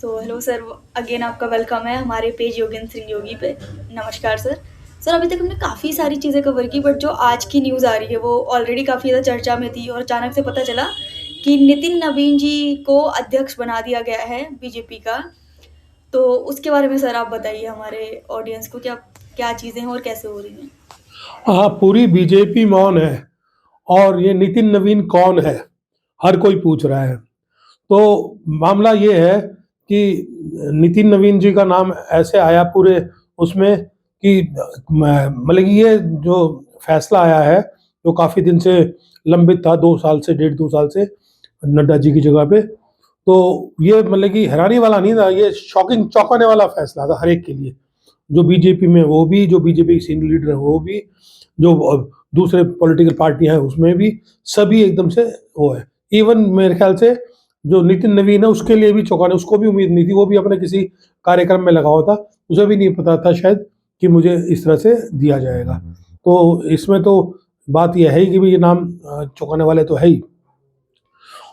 तो hello sir, again आपका welcome है हमारे पेज योगेंद्र सिंह योगी पे। नमस्कार सर। सर, अभी तक हमने काफ़ी सारी चीज़ें कवर की, बट जो आज की न्यूज़ आ रही है वो ऑलरेडी काफ़ी ज़्यादा चर्चा में थी और अचानक से पता चला कि नितिन नवीन जी को अध्यक्ष बना दिया गया है बीजेपी का। तो उसके बारे में सर आप बताइए हमारे ऑडियंस को, क्या क्या चीज़ें हैं और कैसे हो रही हैं? हाँ, पूरी बीजेपी मौन है और ये नितिन नवीन कौन है, हर कोई पूछ रहा है। तो मामला ये है कि नितिन नवीन जी का नाम ऐसे आया पूरे उसमें कि मतलब कि ये जो फैसला आया है, जो काफ़ी दिन से लंबित था, 2 साल से, डेढ़ 2 साल से नड्डा जी की जगह पे। तो ये मतलब कि हैरानी वाला नहीं था, ये शॉकिंग चौंकाने वाला फैसला था हर एक के लिए। जो बीजेपी में वो भी, जो बीजेपी के सीनियर लीडर है वो भी, जो दूसरे पॉलिटिकल पार्टियां हैं उसमें भी, सभी एकदम से वो है। इवन मेरे ख्याल से जो नितिन नवीन है उसके लिए भी चौंकाने, उसको भी उम्मीद नहीं थी, वो भी अपने किसी कार्यक्रम में लगा हुआ था, उसे भी नहीं पता था शायद कि मुझे इस तरह से दिया जाएगा। तो इसमें तो बात यह है ही कि भाई ये नाम चौंकाने वाले तो है ही।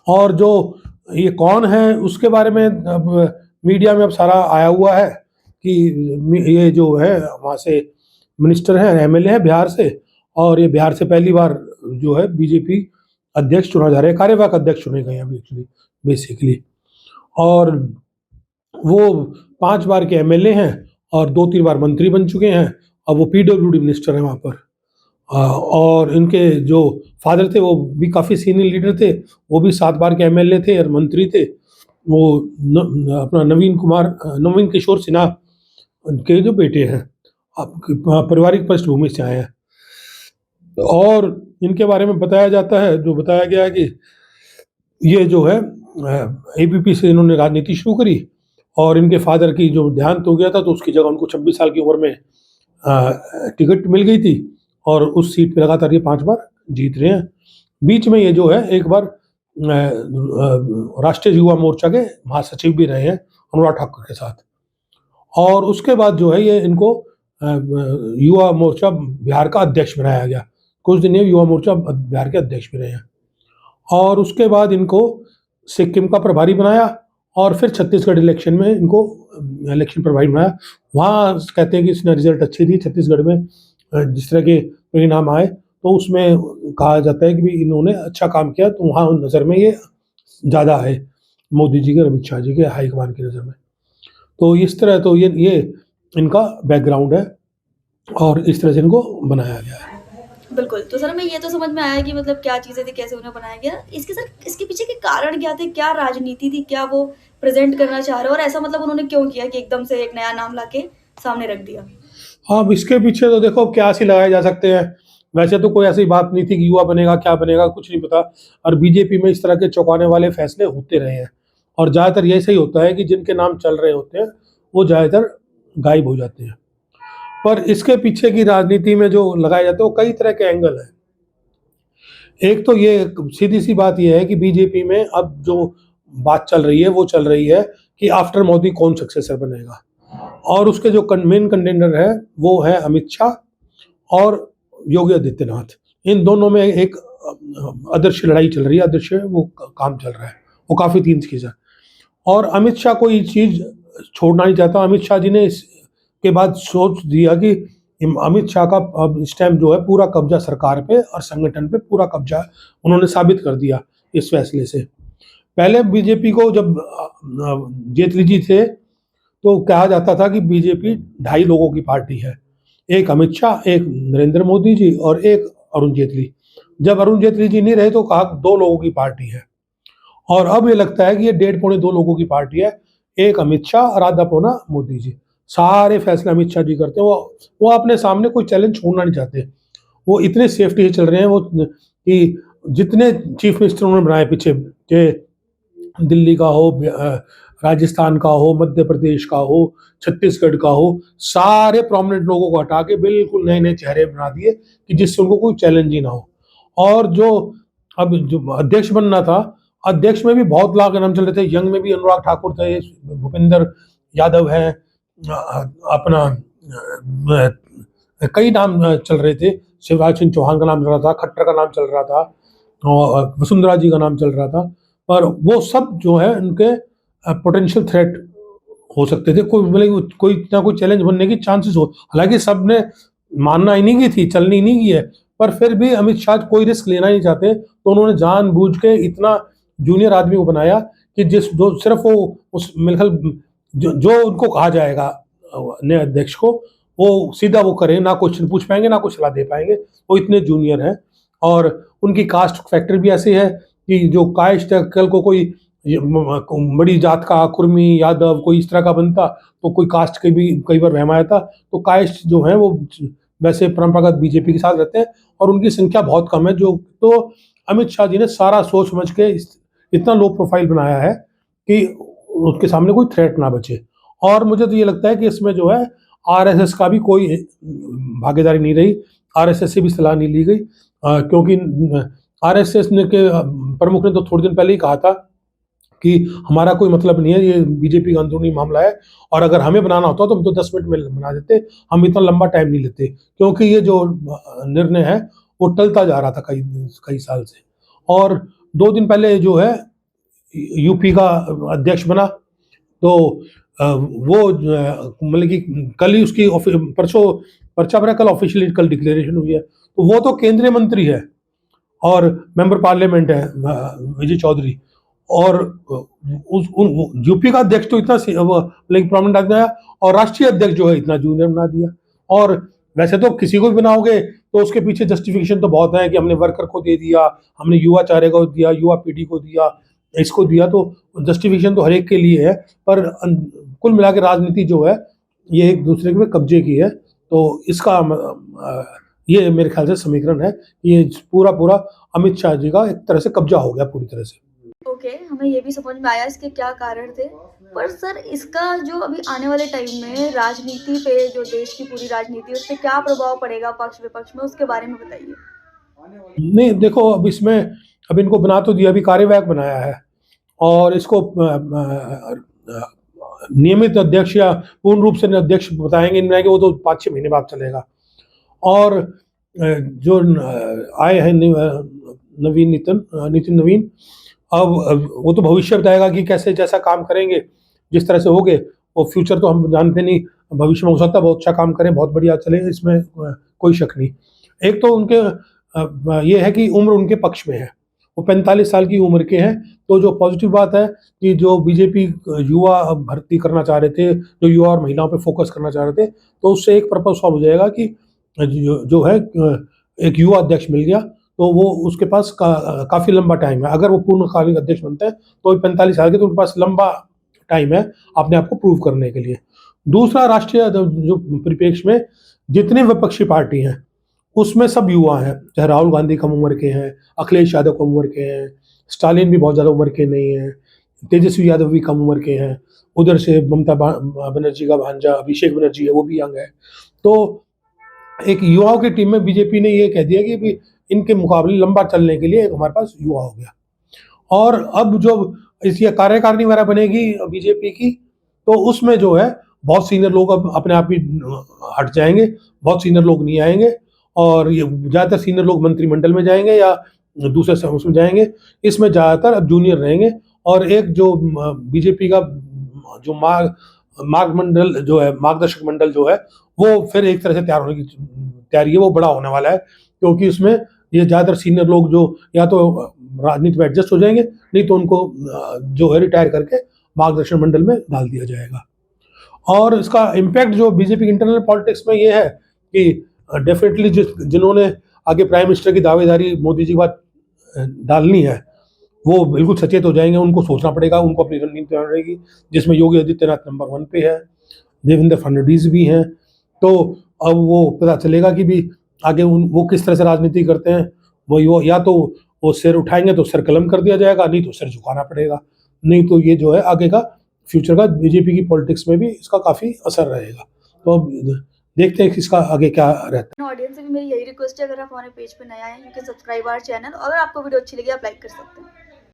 और जो ये कौन है उसके बारे में अब मीडिया में अब सारा आया हुआ है कि ये जो है वहाँ से मिनिस्टर हैं, एमएलए हैं बिहार से, और ये बिहार से पहली बार जो है बीजेपी अध्यक्ष चुना जा रहा है, कार्यवाहक अध्यक्ष चुने गए हैं अभी एक्चुअली बेसिकली। और वो 5 बार के एमएलए हैं और 2-3 बार मंत्री बन चुके हैं। अब वो पीडब्ल्यूडी मिनिस्टर हैं वहाँ पर। और इनके जो फादर थे वो भी काफ़ी सीनियर लीडर थे, वो भी 7 बार के एमएलए थे और मंत्री थे। वो अपना नवीन किशोर सिन्हा उनके जो बेटे हैं, पारिवारिक पृष्ठभूमि से आए हैं। और इनके बारे में बताया जाता है, जो बताया गया है कि ये जो है एबीपी से इन्होंने राजनीति शुरू करी और इनके फादर की जो देहांत हो गया था तो उसकी जगह उनको 26 साल की उम्र में टिकट मिल गई थी और उस सीट पे लगातार ये 5 बार जीत रहे हैं। बीच में ये जो है एक बार राष्ट्रीय युवा मोर्चा के महासचिव भी रहे हैं अनुराग ठाकुर के साथ। और उसके बाद जो है ये इनको युवा मोर्चा बिहार का अध्यक्ष बनाया गया। कुछ दिन ये युवा मोर्चा बिहार के अध्यक्ष भी रहे हैं। और उसके बाद इनको सिक्किम का प्रभारी बनाया और फिर छत्तीसगढ़ इलेक्शन में इनको इलेक्शन प्रभारी बनाया। वहाँ कहते हैं कि इसने रिजल्ट अच्छी थी छत्तीसगढ़ में, जिस तरह के परिणाम आए तो उसमें कहा जाता है कि भी इन्होंने अच्छा काम किया, तो वहाँ नज़र में ये ज़्यादा है मोदी जी के और अमित शाह जी के हाईकमान की नज़र में। तो इस तरह तो ये इनका बैकग्राउंड है और इस तरह से इनको बनाया गया है। बिल्कुल। तो सर हमें ये तो समझ में आया कि मतलब क्या चीज़ें थी, कैसे उन्हें बनाया गया। इसके सर इसके पीछे के कारण क्या थे? क्या राजनीति थी? क्या वो प्रेज़ेंट करना चाह रहे हैं और ऐसा मतलब उन्होंने क्यों किया कि एकदम से एक नया नाम लाके सामने रख दिया? हाँ, अब इसके पीछे तो देखो क्यास ही लगाए जा सकते हैं। वैसे तो कोई ऐसी बात नहीं थी कि युवा बनेगा, क्या बनेगा, कुछ नहीं पता। और बीजेपी में इस तरह के चौंकाने वाले फैसले होते रहे हैं और ज़्यादातर ये सही होता है कि जिनके नाम चल रहे होते हैं, वो ज़्यादातर गायब हो जाते हैं। पर इसके पीछे की राजनीति में जो लगाए जाते हैं, वो कई तरह के एंगल हैं। एक तो ये सीधी-सी बात ये है कि बीजेपी में अब जो बात चल रही है, वो चल रही है कि आफ्टर मोदी कौन सक्सेसर बनेगा। और उसके जो मेन कंटेंडर है वो है अमित शाह और योगी आदित्यनाथ। इन दोनों में एक आदर्श लड़ाई चल रही है, आदर्श वो काम चल रहा है, वो काफ़ी तेज खींचा है। और अमित शाह कोई चीज़ छोड़ना नहीं चाहता। अमित शाह जी ने इसके बाद सोच दिया कि अमित शाह का अब इस टाइम जो है पूरा कब्जा सरकार पे और संगठन पे पूरा कब्जा उन्होंने साबित कर दिया इस फैसले से। पहले बीजेपी को जब जेटली जी थे तो कहा जाता था कि बीजेपी 2.5 लोगों की पार्टी है, एक अमित शाह, एक नरेंद्र मोदी जी और एक अरुण जेटली। जब अरुण जेटली जी नहीं रहे तो कहा 2 लोगों की पार्टी है। और अब ये लगता है कि ये 1.5 पौने 2 लोगों की पार्टी है, एक अमित शाह और आधा पौना मोदी जी। सारे फैसले अमित शाह जी करते हैं, वो अपने सामने कोई चैलेंज छोड़ना नहीं चाहते। वो इतने सेफ्टी से चल रहे हैं वो कि जितने चीफ मिनिस्टर उन्होंने बनाए पीछे, के दिल्ली का हो, राजस्थान का हो, मध्य प्रदेश का हो, छत्तीसगढ़ का हो, सारे प्रोमिनेंट लोगों को हटा के बिल्कुल नए-नए चेहरे बना दिए कि जिससे उनको कोई चैलेंज ही ना हो। और जो अब जो अध्यक्ष बनना था, अध्यक्ष में भी बहुत लाख नाम चल रहे थे। यंग में भी अनुराग ठाकुर थे, भूपेंद्र यादव हैं, अपना कई नाम चल रहे थे। शिवराज सिंह चौहान का नाम चल रहा था, खट्टर का नाम चल रहा था और वसुंधरा जी का नाम चल रहा था। पर वो सब जो है उनके पोटेंशियल थ्रेट हो सकते थे, कोई मतलब कोई इतना कोई चैलेंज बनने की चांसेस हो, हालाँकि सबने मानना ही नहीं की थी, चलनी नहीं की है, पर फिर भी अमित शाह कोई रिस्क लेना नहीं चाहते, तो उन्होंने जानबूझ के इतना जूनियर आदमी को बनाया कि जिस जो सिर्फ़ वो उस मेरे ख़्याल जो जो उनको कहा जाएगा नए अध्यक्ष को, वो सीधा वो करें, ना क्वेश्चन पूछ पाएँगे, ना कोई सलाह दे पाएँगे, वो इतने जूनियर हैं। और उनकी कास्ट फैक्टर भी ऐसी है कि जो कास्ट कल को कोई ये बड़ी जात का कुर्मी, यादव कोई इस तरह का बनता, तो कोई कास्ट के भी कई बार वहम आया था, तो कास्ट जो है वो वैसे परंपरागत बीजेपी के साथ रहते हैं और उनकी संख्या बहुत कम है, जो तो अमित शाह जी ने सारा सोच समझ के इतना लो प्रोफाइल बनाया है कि उसके सामने कोई थ्रेट ना बचे। और मुझे तो ये लगता है कि इसमें जो है आरएसएस का भी कोई भागीदारी नहीं रही, आरएसएस से भी सलाह नहीं ली गई, क्योंकि आरएसएस ने के प्रमुख ने तो थोड़े दिन पहले ही कहा था कि हमारा कोई मतलब नहीं है, ये बीजेपी का अंदरूनी मामला है और अगर हमें बनाना होता तो हम तो 10 मिनट में बना देते, हम इतना लंबा टाइम नहीं लेते। क्योंकि ये जो निर्णय है, वो टलता जा रहा था कई कई साल से। और 2 दिन पहले जो है यूपी का अध्यक्ष बना, तो वो मतलब कि कल ही उसकी परसों पर्चा भरा, कल ऑफिशियली कल डिक्लेरेशन हुई है। तो वो तो केंद्रीय मंत्री है और मेंबर पार्लियामेंट है विजय चौधरी। और उस यूपी का अध्यक्ष तो इतना लाइक प्रोमिनेंट आदमी आया और राष्ट्रीय अध्यक्ष जो है इतना जूनियर बना दिया। और वैसे तो किसी को भी बनाओगे तो उसके पीछे जस्टिफिकेशन तो बहुत है कि हमने वर्कर को दे दिया, हमने युवा चारे को दिया, युवा पीढ़ी को दिया, इसको दिया, तो जस्टिफिकेशन तो हर एक के लिए है। पर कुल मिला के राजनीति जो है ये एक दूसरे के कब्जे की है। तो इसका ये मेरे ख्याल से समीकरण है, ये पूरा पूरा अमित शाह जी का एक तरह से कब्जा हो गया पूरी तरह से। ओके, हमें ये भी समझ में आया इसके क्या कारण थे। पर सर इसका जो अभी आने वाले टाइम में राजनीति पे, जो देश की पूरी राजनीति है, उस पे क्या प्रभाव पड़ेगा पक्ष-विपक्ष में, उसके बारे में बताइए? नहीं देखो, अब इसमें अब इनको बना तो दिया, अभी कार्यवाहक बनाया है और इसको नियमित अध्यक्ष या पूर्ण रूप से अध्यक्ष बताएँगे नहीं कि वो तो 5-6 महीने बाद चलेगा। और जो आए हैं नितिन नवीन, अब वो तो भविष्य बताएगा कि कैसे जैसा काम करेंगे, जिस तरह से होंगे, वो फ्यूचर तो हम जानते नहीं, भविष्य में हो सकता है बहुत अच्छा काम करें, बहुत बढ़िया चले, इसमें कोई शक नहीं। एक तो उनके ये है कि उम्र उनके पक्ष में है, वो 45 साल की उम्र के हैं, तो जो पॉजिटिव बात है कि जो बीजेपी युवा भर्ती करना चाह रहे थे, जो युवा और महिलाओं पे फोकस करना चाह रहे थे, तो उससे एक पर्पस सॉल्व हो जाएगा कि जो है एक युवा अध्यक्ष मिल गया, तो वो उसके पास काफ़ी लंबा टाइम है। अगर वो पूर्णकालिक अध्यक्ष बनते हैं, तो 45 साल के, तो उनके पास लंबा टाइम है अपने आप को प्रूव करने के लिए। दूसरा, राष्ट्रीय जो परिप्रेक्ष्य में जितनी विपक्षी पार्टी हैं, उसमें सब युवा हैं, चाहे राहुल गांधी कम उम्र के हैं, अखिलेश यादव कम उम्र के हैं, स्टालिन भी बहुत ज़्यादा उम्र के नहीं हैं, तेजस्वी यादव भी कम उम्र के हैं, उधर से ममता बनर्जी का भांजा अभिषेक बनर्जी है, वो भी यंग है। तो एक युवाओं की टीम में बीजेपी ने ये कह दिया कि भी इनके मुकाबले लंबा चलने के लिए एक हमारे पास युवा हो गया। और अब जो इसकी कार्यकारिणी वगैरह बनेगी बीजेपी की, तो उसमें जो है बहुत सीनियर लोग अब अपने आप ही हट जाएँगे, बहुत सीनियर लोग नहीं आएँगे और ये ज़्यादातर सीनियर लोग मंत्रिमंडल में जाएँगे या दूसरे उसमें जाएँगे। इसमें ज़्यादातर अब जूनियर रहेंगे और एक जो बीजेपी का जो मार्गमंडल जो है, मार्गदर्शक मंडल जो है, वो फिर एक तरह से तैयार होने की तैयारी है, वो बड़ा होने वाला है, क्योंकि उसमें ये ज़्यादातर सीनियर लोग जो या तो राजनीति में एडजस्ट हो जाएँगे, नहीं तो उनको जो है रिटायर करके मार्गदर्शन मंडल में डाल दिया जाएगा। और इसका इम्पैक्ट जो बीजेपी की इंटरनल पॉलिटिक्स में ये है कि डेफिनिटली जिन्होंने आगे प्राइम मिनिस्टर की दावेदारी मोदी जी के बाद डालनी है, वो बिल्कुल सचेत हो जाएँगे, उनको सोचना पड़ेगा, उनको अपनी रणनीति बनानी पड़ेगी, जिसमें योगी आदित्यनाथ नंबर 1 पे है, देवेंद्र फडणवीस भी हैं। तो अब वो पता चलेगा कि भी आगे वो किस तरह से राजनीति करते हैं, वो या तो वो सिर उठाएँगे तो सिर कलम कर दिया जाएगा, नहीं तो सिर झुकाना पड़ेगा। नहीं तो ये जो है आगे का फ्यूचर का बीजेपी की पॉलिटिक्स में भी इसका काफ़ी असर रहेगा। तो अब देखते हैं कि इसका आगे क्या रहता है। ऑडियंस से भी मेरी यही रिक्वेस्ट है, अगर आप हमारे पेज पे नए आए हैं, you can subscribe our channel, और अगर आपको वीडियो अच्छी लगी आप लाइक कर सकते हैं।